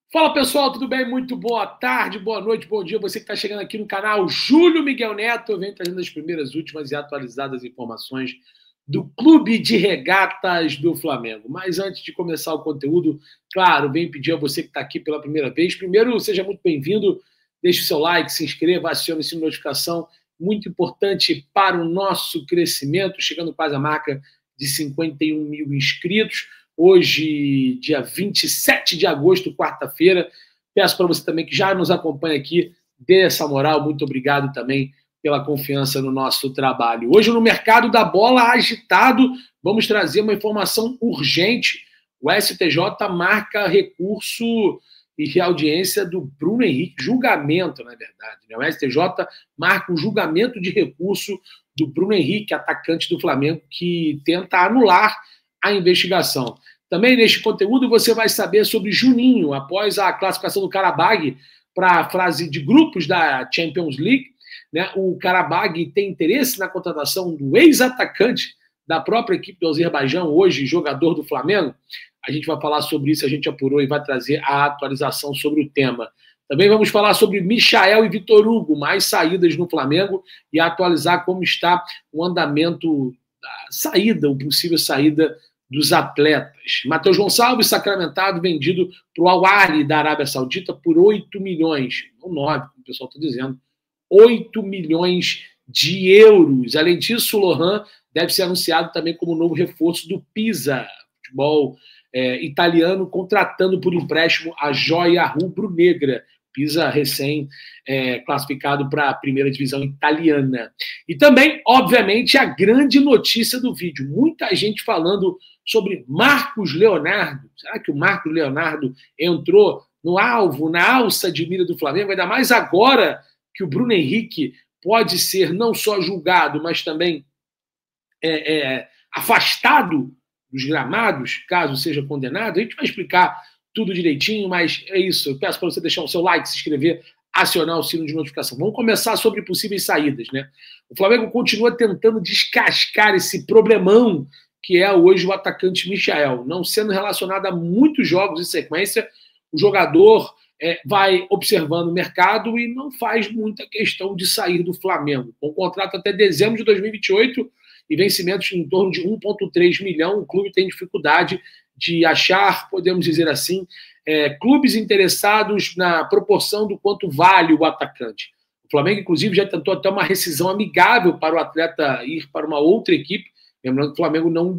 Fala pessoal, tudo bem? Muito boa tarde, boa noite, bom dia. Você que está chegando aqui no canal Júlio Miguel Neto, vem trazendo as primeiras, últimas e atualizadas informações do Clube de Regatas do Flamengo. Mas antes de começar o conteúdo, claro, venho pedir a você que está aqui pela primeira vez. Primeiro, seja muito bem-vindo, deixe o seu like, se inscreva, acione o sino de notificação. Muito importante para o nosso crescimento, chegando quase à marca de 51 mil inscritos. Hoje, dia 27 de agosto, quarta-feira. Peço para você também que já nos acompanha aqui, dê essa moral. Muito obrigado também pela confiança no nosso trabalho. Hoje, no mercado da bola agitado, vamos trazer uma informação urgente. O STJ marca recurso e audiência do Bruno Henrique, julgamento, na verdade. O STJ marca um julgamento de recurso do Bruno Henrique, atacante do Flamengo, que tenta anular a investigação. Também neste conteúdo você vai saber sobre Juninho, após a classificação do Qarabağ para a fase de grupos da Champions League. Né? O Qarabağ tem interesse na contratação do ex-atacante da própria equipe do Azerbaijão, hoje jogador do Flamengo. A gente vai falar sobre isso, a gente apurou e vai trazer a atualização sobre o tema. Também vamos falar sobre Michael e Vitor Hugo, mais saídas no Flamengo, e atualizar como está o andamento da saída, o possível saída dos atletas. Matheus Gonçalves, sacramentado, vendido para o Al Ahly da Arábia Saudita por 8 milhões, não 9, como o pessoal está dizendo, 8 milhões de euros. Além disso, o Lohan deve ser anunciado também como novo reforço do Pisa, futebol italiano, contratando por empréstimo a joia rubro-negra. Pisa recém classificado para a primeira divisão italiana. E também, obviamente, a grande notícia do vídeo. Muita gente falando sobre Marcos Leonardo. Será que o Marcos Leonardo entrou no alvo, na alça de mira do Flamengo? Ainda mais agora que o Bruno Henrique pode ser não só julgado, mas também afastado dos gramados, caso seja condenado. A gente vai explicar tudo direitinho, mas é isso. Eu peço para você deixar o seu like, se inscrever, acionar o sino de notificação. Vamos começar sobre possíveis saídas, né? O Flamengo continua tentando descascar esse problemão que é hoje o atacante Michael. Não sendo relacionado a muitos jogos em sequência, o jogador vai observando o mercado e não faz muita questão de sair do Flamengo. Com contrato até dezembro de 2028 e vencimentos em torno de 1,3 milhão, o clube tem dificuldade de achar, podemos dizer assim, clubes interessados na proporção do quanto vale o atacante. O Flamengo, inclusive, já tentou até uma rescisão amigável para o atleta ir para uma outra equipe. Lembrando que o Flamengo não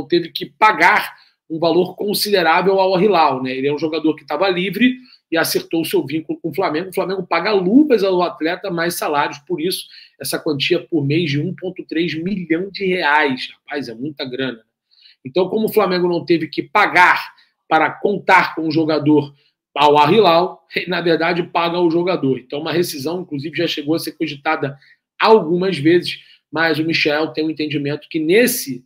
teve que pagar um valor considerável ao Al Hilal, né? Ele é um jogador que estava livre e acertou o seu vínculo com o Flamengo. O Flamengo paga luvas ao atleta, mais salários, por isso essa quantia por mês de 1,3 milhão de reais. Rapaz, é muita grana. Então, como o Flamengo não teve que pagar para contar com o jogador ao Al Hilal, na verdade paga o jogador. Então, uma rescisão, inclusive, já chegou a ser cogitada algumas vezes, mas o Michel tem um entendimento que nesse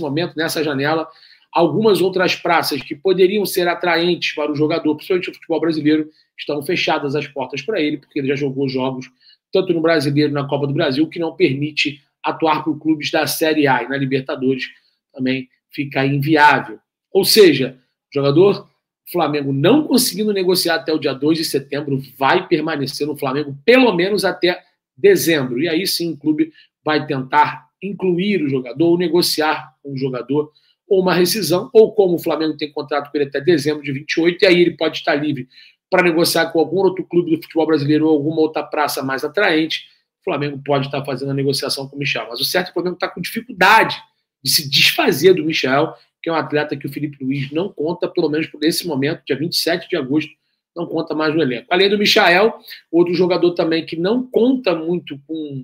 momento, nessa janela, algumas outras praças que poderiam ser atraentes para o jogador, principalmente o futebol brasileiro, estão fechadas as portas para ele, porque ele já jogou jogos tanto no Brasileiro, na Copa do Brasil, que não permite atuar por clubes da Série A, e na Libertadores também fica inviável. Ou seja, o jogador Flamengo não conseguindo negociar até o dia 2 de setembro, vai permanecer no Flamengo pelo menos até dezembro. E aí sim o clube vai tentar incluir o jogador, ou negociar com o jogador, ou uma rescisão, ou como o Flamengo tem contrato com ele até dezembro de 28, e aí ele pode estar livre para negociar com algum outro clube do futebol brasileiro ou alguma outra praça mais atraente. O Flamengo pode estar fazendo a negociação com o Michel. Mas o certo é que o Flamengo está com dificuldade de se desfazer do Michel, que é um atleta que o Felipe Luiz não conta, pelo menos por esse momento, dia 27 de agosto, não conta mais no elenco. Além do Michael, outro jogador também que não conta muito com,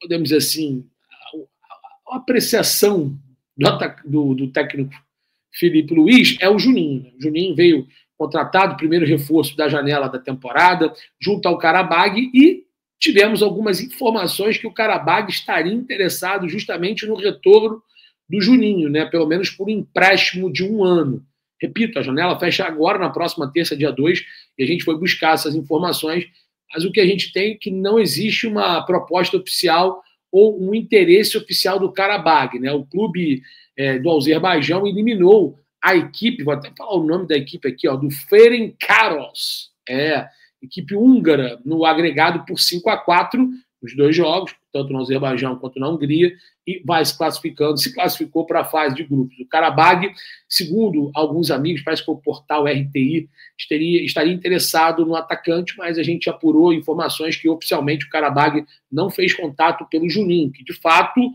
podemos dizer assim, a apreciação do técnico Felipe Luiz é o Juninho. O Juninho veio contratado, primeiro reforço da janela da temporada, junto ao Qarabağ, e tivemos algumas informações que o Qarabağ estaria interessado justamente no retorno do Juninho, né? Pelo menos por um empréstimo de 1 ano. Repito, a janela fecha agora, na próxima terça, dia 2, e a gente foi buscar essas informações, mas o que a gente tem é que não existe uma proposta oficial ou um interesse oficial do Qarabağ, né? O clube do Azerbaijão eliminou a equipe, vou até falar o nome da equipe aqui, ó, do Ferencváros, equipe húngara, no agregado por 5-4 nos 2 jogos, tanto no Azerbaijão quanto na Hungria, e vai se classificando, se classificou para a fase de grupos. O Qarabağ, segundo alguns amigos, parece que o portal RTI estaria interessado no atacante, mas a gente apurou informações que oficialmente o Qarabağ não fez contato pelo Juninho, que de fato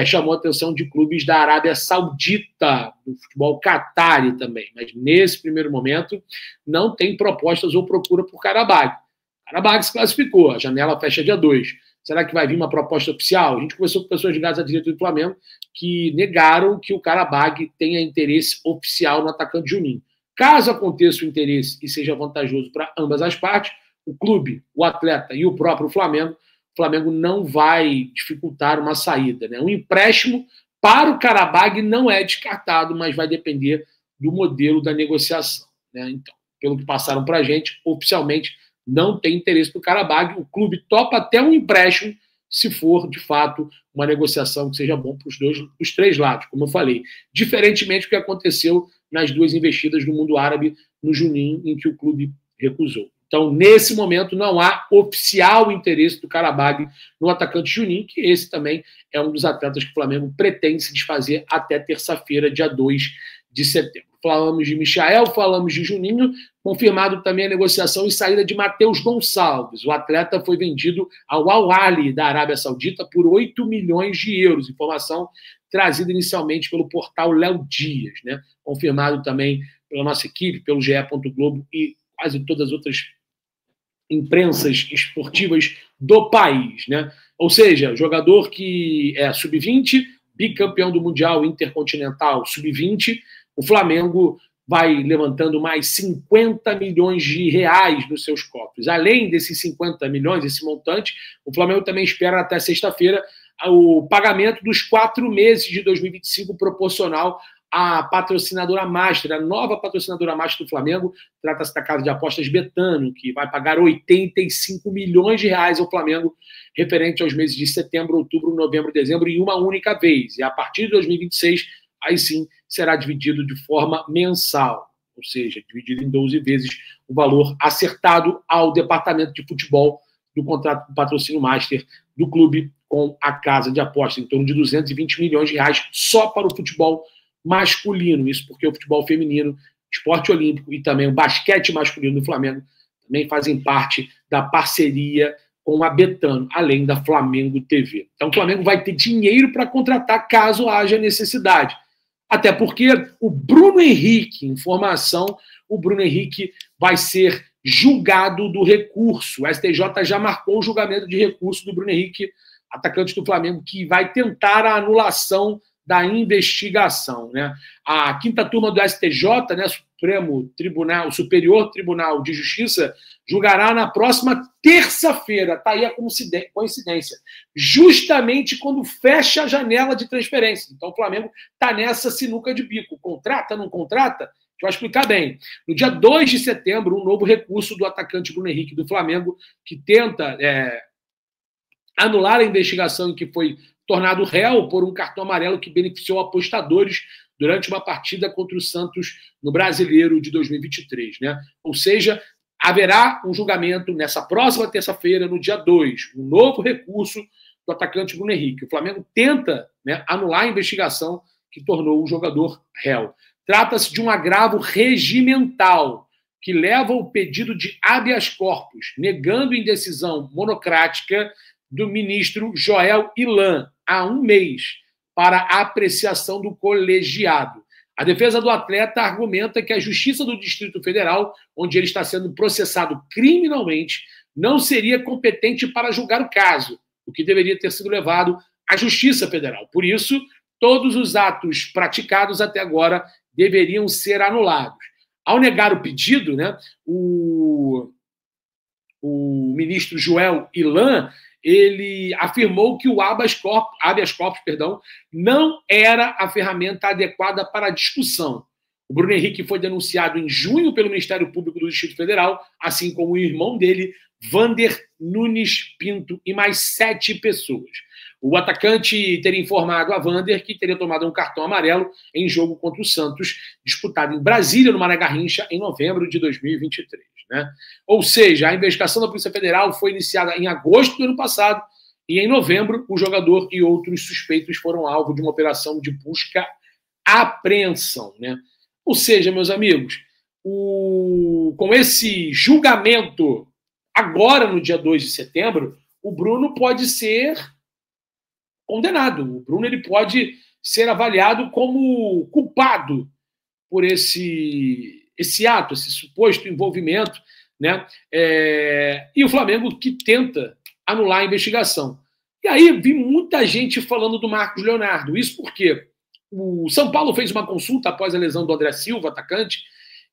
chamou a atenção de clubes da Arábia Saudita, do futebol qatari também, mas nesse primeiro momento não tem propostas ou procura por Qarabağ. O Qarabağ se classificou, a janela fecha dia 2. Será que vai vir uma proposta oficial? A gente conversou com pessoas ligadas à diretoria do Flamengo que negaram que o Qarabağ tenha interesse oficial no atacante Juninho. Caso aconteça o interesse e seja vantajoso para ambas as partes, o clube, o atleta e o próprio Flamengo, o Flamengo não vai dificultar uma saída, né? Um empréstimo para o Qarabağ não é descartado, mas vai depender do modelo da negociação, né? Então, pelo que passaram para a gente, oficialmente, não tem interesse do Qarabağ. O clube topa até um empréstimo se for, de fato, uma negociação que seja bom para os 3 lados, como eu falei. Diferentemente do que aconteceu nas 2 investidas no mundo árabe no Juninho, em que o clube recusou. Então, nesse momento, não há oficial interesse do Qarabağ no atacante Juninho, que esse também é um dos atletas que o Flamengo pretende se desfazer até terça-feira, dia 2 de setembro. Falamos de Michael, falamos de Juninho, confirmado também a negociação e saída de Matheus Gonçalves. O atleta foi vendido ao Al Ahly da Arábia Saudita por 8 milhões de euros. Informação trazida inicialmente pelo portal Léo Dias, né? Confirmado também pela nossa equipe, pelo GE. Globo e quase todas as outras imprensas esportivas do país, né? Ou seja, jogador que é sub-20, bicampeão do Mundial Intercontinental sub-20, o Flamengo vai levantando mais 50 milhões de reais nos seus cofres. Além desses 50 milhões, esse montante, o Flamengo também espera até sexta-feira o pagamento dos 4 meses de 2025 proporcional à patrocinadora Master, a nova patrocinadora Master do Flamengo. Trata-se da casa de apostas Betano, que vai pagar 85 milhões de reais ao Flamengo, referente aos meses de setembro, outubro, novembro e dezembro, em uma única vez. E a partir de 2026, aí sim, será dividido de forma mensal, ou seja, dividido em 12 vezes o valor acertado ao departamento de futebol do contrato do patrocínio Master do clube com a casa de apostas, em torno de 220 milhões de reais só para o futebol masculino. Isso porque o futebol feminino, esporte olímpico e também o basquete masculino do Flamengo também fazem parte da parceria com a Betano, além da Flamengo TV. Então o Flamengo vai ter dinheiro para contratar caso haja necessidade. Até porque o Bruno Henrique, informação, o Bruno Henrique vai ser julgado do recurso. O STJ já marcou o julgamento de recurso do Bruno Henrique, atacante do Flamengo, que vai tentar a anulação da investigação, né? A quinta turma do STJ, né, o Superior Tribunal de Justiça, julgará na próxima terça-feira. Está aí a coincidência. Justamente quando fecha a janela de transferência. Então o Flamengo está nessa sinuca de bico. Contrata, não contrata? A gente vai explicar bem. No dia 2 de setembro, um novo recurso do atacante Bruno Henrique do Flamengo, que tenta anular a investigação em que foi tornado réu por um cartão amarelo que beneficiou apostadores durante uma partida contra o Santos no Brasileiro de 2023, né? Ou seja, haverá um julgamento nessa próxima terça-feira, no dia 2, um novo recurso do atacante Bruno Henrique. O Flamengo tenta, né, anular a investigação que tornou o jogador réu. Trata-se de um agravo regimental que leva ao pedido de habeas corpus, negando indecisão monocrática do ministro Joel Ilan, há um mês, para a apreciação do colegiado. A defesa do atleta argumenta que a Justiça do Distrito Federal, onde ele está sendo processado criminalmente, não seria competente para julgar o caso, o que deveria ter sido levado à Justiça Federal. Por isso, todos os atos praticados até agora deveriam ser anulados. Ao negar o pedido, né, o ministro Joel Ilan, ele afirmou que o habeas corpus, não era a ferramenta adequada para a discussão. O Bruno Henrique foi denunciado em junho pelo Ministério Público do Distrito Federal, assim como o irmão dele, Vander Nunes Pinto, e mais 7 pessoas. O atacante teria informado a Wander que teria tomado um cartão amarelo em jogo contra o Santos, disputado em Brasília, no Mané Garrincha, em novembro de 2023. Né? Ou seja, a investigação da Polícia Federal foi iniciada em agosto do ano passado e, em novembro, o jogador e outros suspeitos foram alvo de uma operação de busca-apreensão. Né? Ou seja, meus amigos, com esse julgamento agora, no dia 2 de setembro, o Bruno pode ser condenado. O Bruno ele pode ser avaliado como culpado por esse ato, esse suposto envolvimento, né? E o Flamengo que tenta anular a investigação. E aí vi muita gente falando do Marcos Leonardo. Isso porque o São Paulo fez uma consulta após a lesão do André Silva, atacante,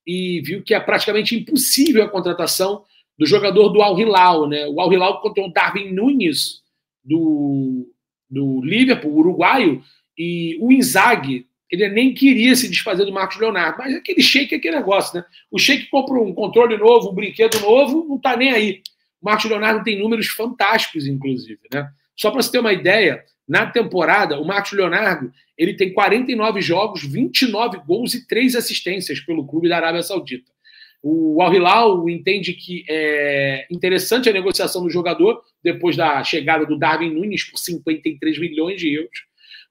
e viu que é praticamente impossível a contratação do jogador do Al Hilal, né? O Al Hilal contratou o Darwin Núñez do Liverpool, uruguaio, e o Inzaghi, ele nem queria se desfazer do Marcos Leonardo, mas aquele Sheik é aquele negócio, né? O Sheik compra um controle novo, um brinquedo novo, não tá nem aí. O Marcos Leonardo tem números fantásticos, inclusive, né? Só para você ter uma ideia, na temporada, o Marcos Leonardo ele tem 49 jogos, 29 gols e 3 assistências pelo clube da Arábia Saudita. O Al Hilal entende que é interessante a negociação do jogador depois da chegada do Darwin Núñez por 53 milhões de euros.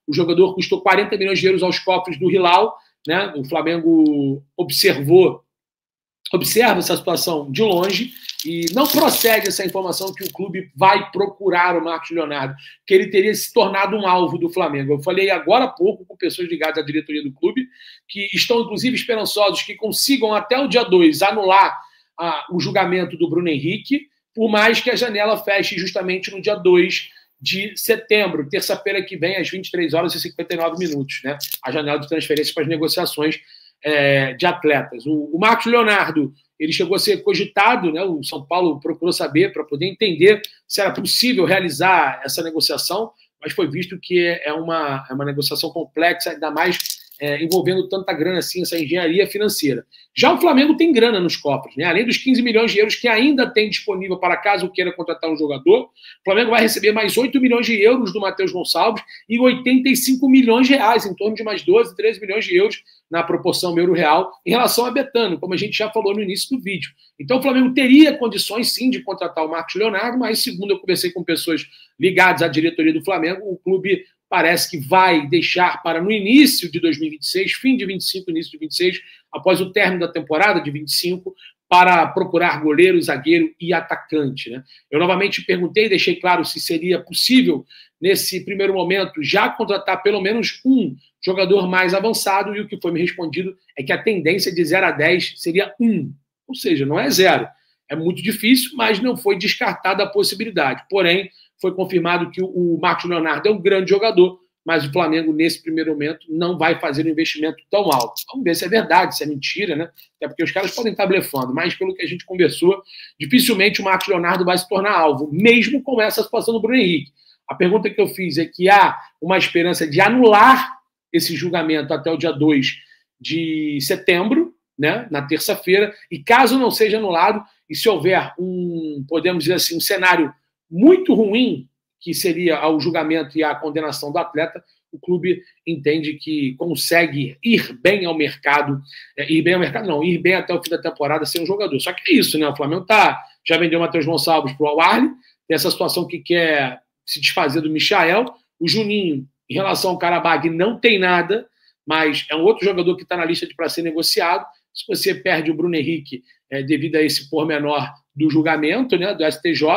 O jogador custou 40 milhões de euros aos cofres do Hilal. Né? O Flamengo observa essa situação de longe e não procede essa informação que o clube vai procurar o Marcos Leonardo, que ele teria se tornado um alvo do Flamengo. Eu falei agora há pouco com pessoas ligadas à diretoria do clube, que estão inclusive esperançosos que consigam até o dia 2 anular o julgamento do Bruno Henrique, por mais que a janela feche justamente no dia 2 de setembro, terça-feira que vem, às 23h59, né? A janela de transferência para as negociações de atletas. O Marcos Leonardo ele chegou a ser cogitado, né? O São Paulo procurou saber para poder entender se era possível realizar essa negociação, mas foi visto que é uma negociação complexa, ainda mais envolvendo tanta grana assim, essa engenharia financeira. Já o Flamengo tem grana nos cofres, né? Além dos 15 milhões de euros que ainda tem disponível para caso queira contratar um jogador, o Flamengo vai receber mais 8 milhões de euros do Matheus Gonçalves e 85 milhões de reais, em torno de mais 12, 13 milhões de euros na proporção euro-real em relação a Betano, como a gente já falou no início do vídeo. Então o Flamengo teria condições sim de contratar o Marcos Leonardo, mas segundo eu conversei com pessoas ligadas à diretoria do Flamengo, o clube parece que vai deixar para no início de 2026, fim de 25, início de 26, após o término da temporada de 25, para procurar goleiro, zagueiro e atacante. Né? Eu novamente perguntei, deixei claro se seria possível, nesse primeiro momento, já contratar pelo menos um jogador mais avançado, e o que foi me respondido é que a tendência de 0 a 10 seria 1, ou seja, não é 0. É muito difícil, mas não foi descartada a possibilidade. Porém, foi confirmado que o Marcos Leonardo é um grande jogador, mas o Flamengo, nesse primeiro momento, não vai fazer um investimento tão alto. Vamos ver se é verdade, se é mentira, né? Até porque os caras podem estar blefando, mas pelo que a gente conversou, dificilmente o Marcos Leonardo vai se tornar alvo, mesmo com essa situação do Bruno Henrique. A pergunta que eu fiz é que há uma esperança de anular esse julgamento até o dia 2 de setembro, né, na terça-feira, e caso não seja anulado, e se houver podemos dizer assim, um cenário muito ruim, que seria o julgamento e a condenação do atleta, o clube entende que consegue ir bem ao mercado, ir bem até o fim da temporada sem um jogador. Só que é isso, né? O Flamengo já vendeu o Matheus Gonçalves para o Al-Ahly, tem essa situação que quer se desfazer do Michael, o Juninho, em relação ao Karabag, não tem nada, mas é um outro jogador que está na lista para ser negociado. Se você perde o Bruno Henrique devido a esse pormenor do julgamento, né, do STJ,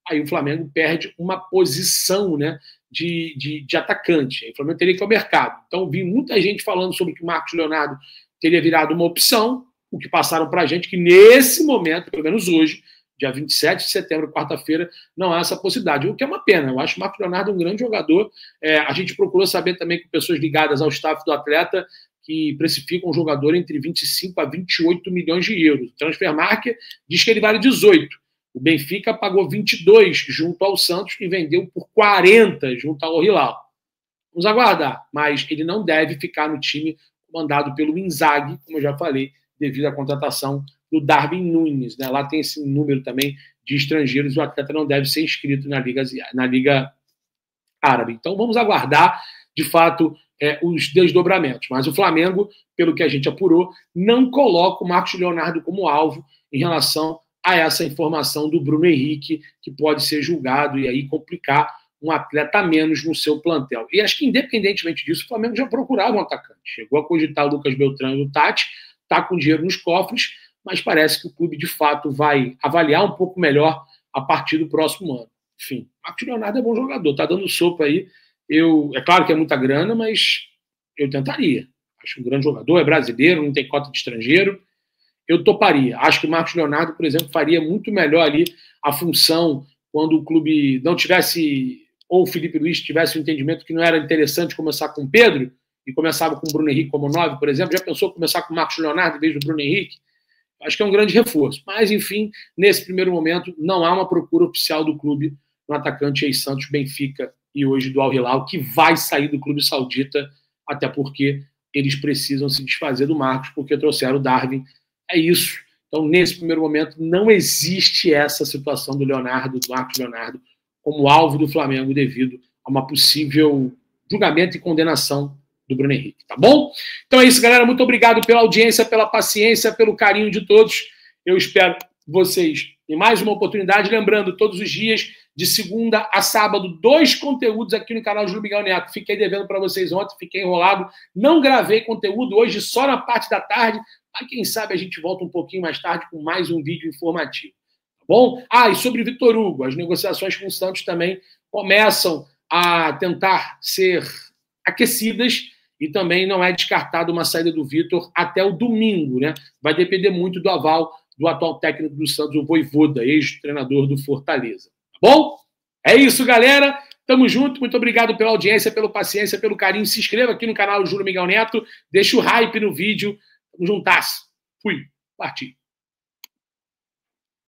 aí o Flamengo perde uma posição, né, de atacante. Aí o Flamengo teria que ir ao mercado. Então, vi muita gente falando sobre que o Marcos Leonardo teria virado uma opção, o que passaram para a gente que nesse momento, pelo menos hoje, dia 27 de setembro, quarta-feira, não há essa possibilidade, o que é uma pena. Eu acho o Marcos Leonardo um grande jogador. A gente procurou saber também com pessoas ligadas ao staff do atleta que precificam um jogador entre 25 a 28 milhões de euros. O Transfermarkt diz que ele vale 18. O Benfica pagou 22 junto ao Santos e vendeu por 40 junto ao Hilal. Vamos aguardar, mas ele não deve ficar no time comandado pelo Inzaghi, como eu já falei, devido à contratação do Darwin Núñez. Né? Lá tem esse número também de estrangeiros, o atleta não deve ser inscrito na Liga árabe. Então vamos aguardar, de fato, os desdobramentos. Mas o Flamengo, pelo que a gente apurou, não coloca o Marcos Leonardo como alvo em relação a essa informação do Bruno Henrique, que pode ser julgado e aí complicar um atleta a menos no seu plantel. E acho que, independentemente disso, o Flamengo já procurava um atacante. Chegou a cogitar o Lucas Beltrán e o Tati, está com dinheiro nos cofres, mas parece que o clube, de fato, vai avaliar um pouco melhor a partir do próximo ano. Enfim, Marcos Leonardo é bom jogador, está dando sopa aí. É claro que é muita grana, mas eu tentaria. Acho um grande jogador, é brasileiro, não tem cota de estrangeiro. Eu toparia. Acho que o Marcos Leonardo, por exemplo, faria muito melhor ali a função quando o clube não tivesse, ou o Felipe Luiz tivesse o entendimento que não era interessante começar com o Pedro e começava com o Bruno Henrique como 9, por exemplo. Já pensou começar com o Marcos Leonardo em vez do Bruno Henrique? Acho que é um grande reforço. Mas, enfim, nesse primeiro momento, não há uma procura oficial do clube no atacante ex-Santos, Benfica e hoje do Al Hilal, que vai sair do clube saudita, até porque eles precisam se desfazer do Marcos, porque trouxeram o Darwin. É isso. Então, nesse primeiro momento, não existe essa situação do Marcos Leonardo, como alvo do Flamengo devido a uma possível julgamento e condenação do Bruno Henrique, tá bom? Então é isso, galera. Muito obrigado pela audiência, pela paciência, pelo carinho de todos. Eu espero vocês em mais uma oportunidade. Lembrando, todos os dias, de segunda a sábado, 2 conteúdos aqui no canal Júlio Miguel Neto. Fiquei devendo para vocês ontem, fiquei enrolado. Não gravei conteúdo hoje, só na parte da tarde. Mas quem sabe a gente volta um pouquinho mais tarde com mais um vídeo informativo. Tá bom? E sobre Vitor Hugo, as negociações com o Santos também começam a tentar ser aquecidas e também não é descartado uma saída do Vitor até o domingo, né? Vai depender muito do aval do atual técnico do Santos, o Vojvoda, ex-treinador do Fortaleza. Tá bom? É isso, galera. Tamo junto. Muito obrigado pela audiência, pela paciência, pelo carinho. Se inscreva aqui no canal Júlio Miguel Neto. Deixa o hype no vídeo. Tamo juntas. Fui. Parti.